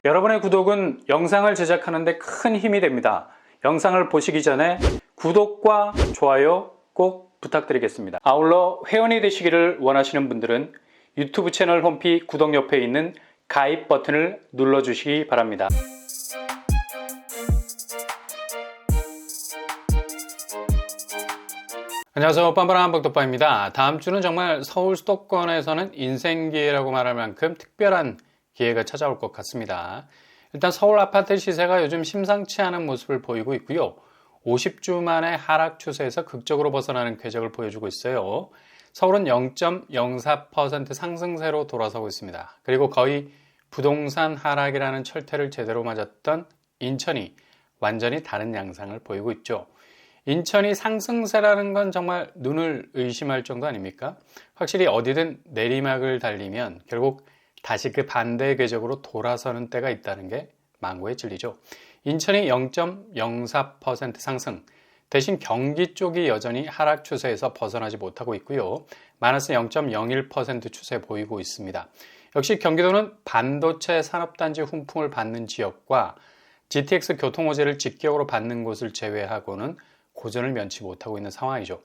여러분의 구독은 영상을 제작하는 데 큰 힘이 됩니다. 영상을 보시기 전에 구독과 좋아요 꼭 부탁드리겠습니다. 아울러 회원이 되시기를 원하시는 분들은 유튜브 채널 홈피 구독 옆에 있는 가입 버튼을 눌러주시기 바랍니다. 안녕하세요. 빰빠랑 한박독빠입니다. 다음 주는 정말 서울 수도권에서는 인생기회라고 말할 만큼 특별한 기회가 찾아올 것 같습니다. 일단 서울 아파트 시세가 요즘 심상치 않은 모습을 보이고 있고요. 50주 만에 하락 추세에서 극적으로 벗어나는 궤적을 보여주고 있어요. 서울은 0.04% 상승세로 돌아서고 있습니다. 그리고 거의 부동산 하락이라는 철퇴를 제대로 맞았던 인천이 완전히 다른 양상을 보이고 있죠. 인천이 상승세라는 건 정말 눈을 의심할 정도 아닙니까? 확실히 어디든 내리막을 달리면 결국 다시 그 반대의 궤적으로 돌아서는 때가 있다는 게 망고의 진리죠. 인천이 0.04% 상승, 대신 경기 쪽이 여전히 하락 추세에서 벗어나지 못하고 있고요. 마이너스 0.01% 추세 보이고 있습니다. 역시 경기도는 반도체 산업단지 훈풍을 받는 지역과 GTX 교통호재를 직격으로 받는 곳을 제외하고는 고전을 면치 못하고 있는 상황이죠.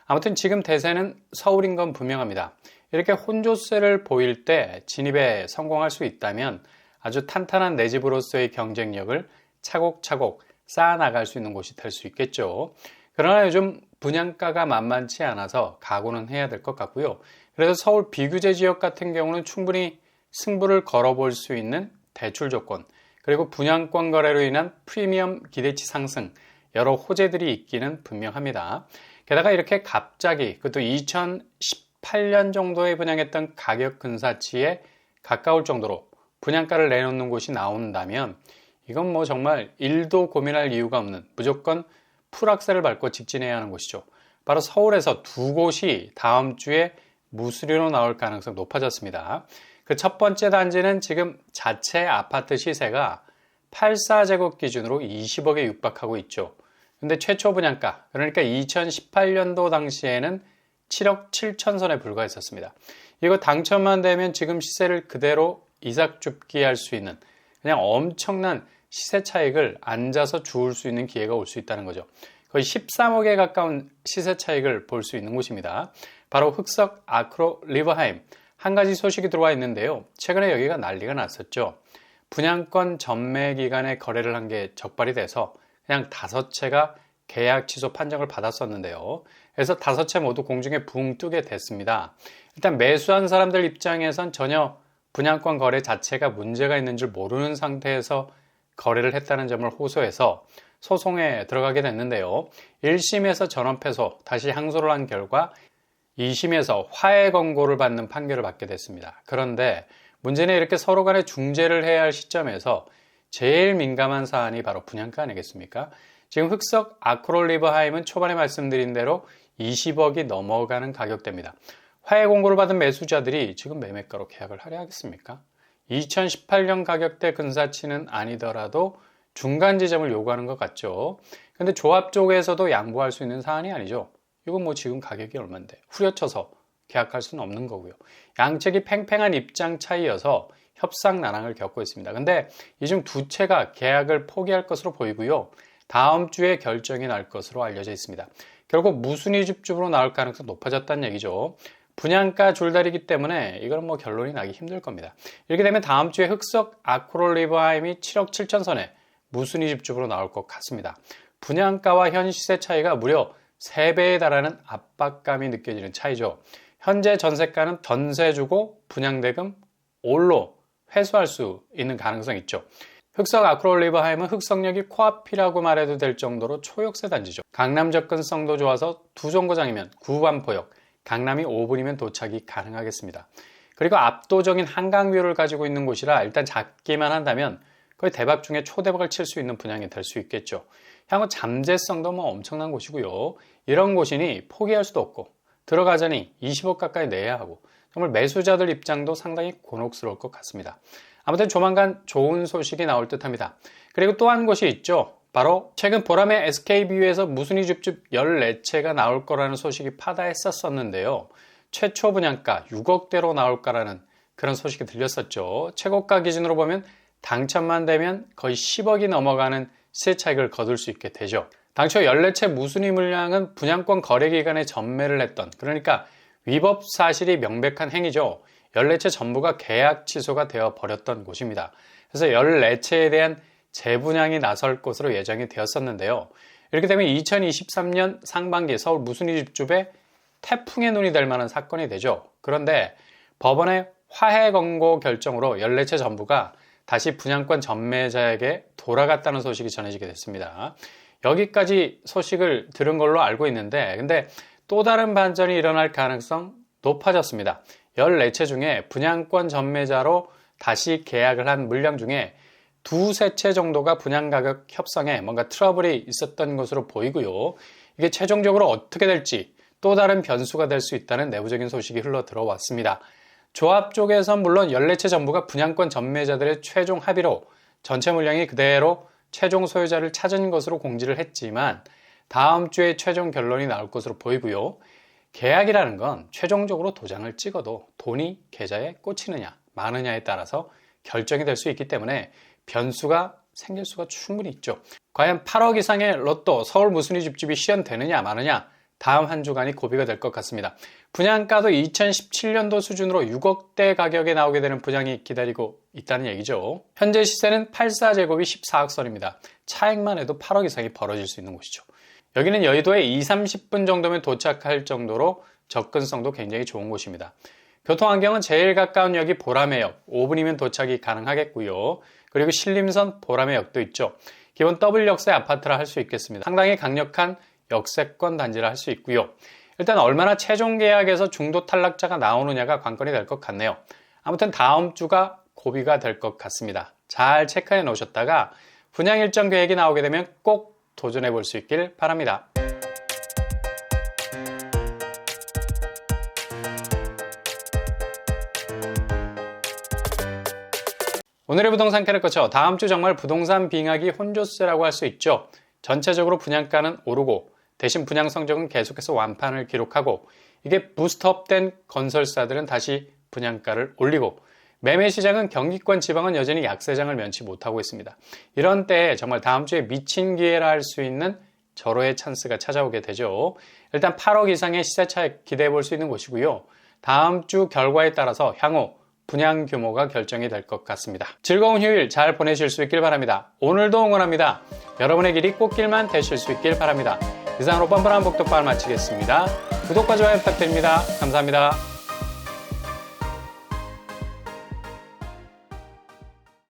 아무튼 지금 대세는 서울인 건 분명합니다. 이렇게 혼조세를 보일 때 진입에 성공할 수 있다면 아주 탄탄한 내 집으로서의 경쟁력을 차곡차곡 쌓아나갈 수 있는 곳이 될 수 있겠죠. 그러나 요즘 분양가가 만만치 않아서 각오는 해야 될 것 같고요. 그래서 서울 비규제 지역 같은 경우는 충분히 승부를 걸어볼 수 있는 대출 조건, 그리고 분양권 거래로 인한 프리미엄 기대치 상승, 여러 호재들이 있기는 분명합니다. 게다가 이렇게 갑자기 그것도 2018년 정도에 분양했던 가격 근사치에 가까울 정도로 분양가를 내놓는 곳이 나온다면 이건 뭐 정말 1도 고민할 이유가 없는 무조건 풀악셀을 밟고 직진해야 하는 곳이죠. 바로 서울에서 두 곳이 다음 주에 무수리로 나올 가능성이 높아졌습니다. 그 첫 번째 단지는 지금 자체 아파트 시세가 84제곱 기준으로 20억에 육박하고 있죠. 근데 최초 분양가, 그러니까 2018년도 당시에는 7억 7천 선에 불과했었습니다. 이거 당첨만 되면 지금 시세를 그대로 이삭줍기할 수 있는 그냥 엄청난 시세 차익을 앉아서 주울 수 있는 기회가 올 수 있다는 거죠. 거의 13억에 가까운 시세 차익을 볼 수 있는 곳입니다. 바로 흑석 아크로 리버하임. 한 가지 소식이 들어와 있는데요. 최근에 여기가 난리가 났었죠. 분양권 전매 기간에 거래를 한 게 적발이 돼서 그냥 5채가 계약 취소 판정을 받았었는데요. 그래서 5채 모두 공중에 붕 뜨게 됐습니다. 일단 매수한 사람들 입장에선 전혀 분양권 거래 자체가 문제가 있는 줄 모르는 상태에서 거래를 했다는 점을 호소해서 소송에 들어가게 됐는데요. 1심에서 전원 패소, 다시 항소를 한 결과 2심에서 화해 권고를 받는 판결을 받게 됐습니다. 그런데 문제는 이렇게 서로 간에 중재를 해야 할 시점에서 제일 민감한 사안이 바로 분양가 아니겠습니까? 지금 흑석 아크롤리버하임은 초반에 말씀드린 대로 20억이 넘어가는 가격대입니다. 화해 공고를 받은 매수자들이 지금 매매가로 계약을 하려 하겠습니까? 2018년 가격대 근사치는 아니더라도 중간 지점을 요구하는 것 같죠. 근데 조합 쪽에서도 양보할 수 있는 사안이 아니죠. 이건 뭐 지금 가격이 얼만데 후려쳐서 계약할 수는 없는 거고요. 양측이 팽팽한 입장 차이여서 협상 난항을 겪고 있습니다. 근데 이 중 두 채가 계약을 포기할 것으로 보이고요. 다음 주에 결정이 날 것으로 알려져 있습니다. 결국 무순위 집주로 나올 가능성이 높아졌다는 얘기죠. 분양가 줄다리기 때문에 이건 뭐 결론이 나기 힘들 겁니다. 이렇게 되면 다음 주에 흑석 아크롤리버하임이 7억 7천 선에 무순위 집주로 나올 것 같습니다. 분양가와 현 시세 차이가 무려 3배에 달하는 압박감이 느껴지는 차이죠. 현재 전세가는 전세 주고 분양대금 올로 회수할 수 있는 가능성이 있죠. 흑석 아크롤리버하임은 흑석역이 코앞이라고 말해도 될 정도로 초역세 단지죠. 강남 접근성도 좋아서 두 정거장이면 구반포역, 강남이 5분이면 도착이 가능하겠습니다. 그리고 압도적인 한강뷰를 가지고 있는 곳이라 일단 잡기만 한다면 거의 대박 중에 초대박을 칠 수 있는 분양이 될 수 있겠죠. 향후 잠재성도 뭐 엄청난 곳이고요. 이런 곳이니 포기할 수도 없고 들어가자니 20억 가까이 내야 하고 정말 매수자들 입장도 상당히 곤혹스러울 것 같습니다. 아무튼 조만간 좋은 소식이 나올 듯합니다. 그리고 또 한 곳이 있죠. 바로 최근 보람의 SK뷰에서 무순위 줍줍 14채가 나올 거라는 소식이 파다했었는데요. 최초 분양가 6억대로 나올까라는 그런 소식이 들렸었죠. 최고가 기준으로 보면 당첨만 되면 거의 10억이 넘어가는 시세 차익을 거둘 수 있게 되죠. 당초 14채 무순위 물량은 분양권 거래 기간에 전매를 했던, 그러니까 위법 사실이 명백한 행위죠. 14채 전부가 계약 취소가 되어 버렸던 곳입니다. 그래서 14채에 대한 재분양이 나설 것으로 예정이 되었었는데요. 이렇게 되면 2023년 상반기 서울 무순위 집주배 태풍의 눈이 될 만한 사건이 되죠. 그런데 법원의 화해 권고 결정으로 14채 전부가 다시 분양권 전매자에게 돌아갔다는 소식이 전해지게 됐습니다. 여기까지 소식을 들은 걸로 알고 있는데, 근데 또 다른 반전이 일어날 가능성 높아졌습니다. 14채 중에 분양권 전매자로 다시 계약을 한 물량 중에 두세 채 정도가 분양가격 협상에 뭔가 트러블이 있었던 것으로 보이고요. 이게 최종적으로 어떻게 될지 또 다른 변수가 될 수 있다는 내부적인 소식이 흘러 들어왔습니다. 조합 쪽에선 물론 14채 전부가 분양권 전매자들의 최종 합의로 전체 물량이 그대로 최종 소유자를 찾은 것으로 공지를 했지만 다음 주에 최종 결론이 나올 것으로 보이고요. 계약이라는 건 최종적으로 도장을 찍어도 돈이 계좌에 꽂히느냐 마느냐에 따라서 결정이 될 수 있기 때문에 변수가 생길 수가 충분히 있죠. 과연 8억 이상의 로또 서울 무순위 집집이 시연되느냐 마느냐 다음 한 주간이 고비가 될 것 같습니다. 분양가도 2017년도 수준으로 6억대 가격에 나오게 되는 분양이 기다리고 있다는 얘기죠. 현재 시세는 84제곱이 14억 선입니다. 차액만 해도 8억 이상이 벌어질 수 있는 곳이죠. 여기는 여의도에 20-30분 정도면 도착할 정도로 접근성도 굉장히 좋은 곳입니다. 교통환경은 제일 가까운 역이 보라매역, 5분이면 도착이 가능하겠고요. 그리고 신림선 보라매역도 있죠. 기본 더블 역세 아파트라 할 수 있겠습니다. 상당히 강력한 역세권 단지라 할 수 있고요. 일단 얼마나 최종 계약에서 중도 탈락자가 나오느냐가 관건이 될 것 같네요. 아무튼 다음 주가 고비가 될 것 같습니다. 잘 체크해 놓으셨다가 분양 일정 계획이 나오게 되면 꼭 도전해 볼 수 있길 바랍니다. 오늘의 부동산 캐릭터처 다음 주 정말 부동산 빙하기 혼조세라고 할 수 있죠. 전체적으로 분양가는 오르고 대신 분양 성적은 계속해서 완판을 기록하고 이게 부스트업된 건설사들은 다시 분양가를 올리고 매매 시장은 경기권 지방은 여전히 약세장을 면치 못하고 있습니다. 이런 때에 정말 다음 주에 미친 기회라 할 수 있는 절호의 찬스가 찾아오게 되죠. 일단 8억 이상의 시세 차익 기대해 볼 수 있는 곳이고요. 다음 주 결과에 따라서 향후 분양 규모가 결정이 될 것 같습니다. 즐거운 휴일 잘 보내실 수 있길 바랍니다. 오늘도 응원합니다. 여러분의 길이 꽃길만 되실 수 있길 바랍니다. 이상으로 뻔뻔한 복덕방을 마치겠습니다. 구독과 좋아요 부탁드립니다. 감사합니다.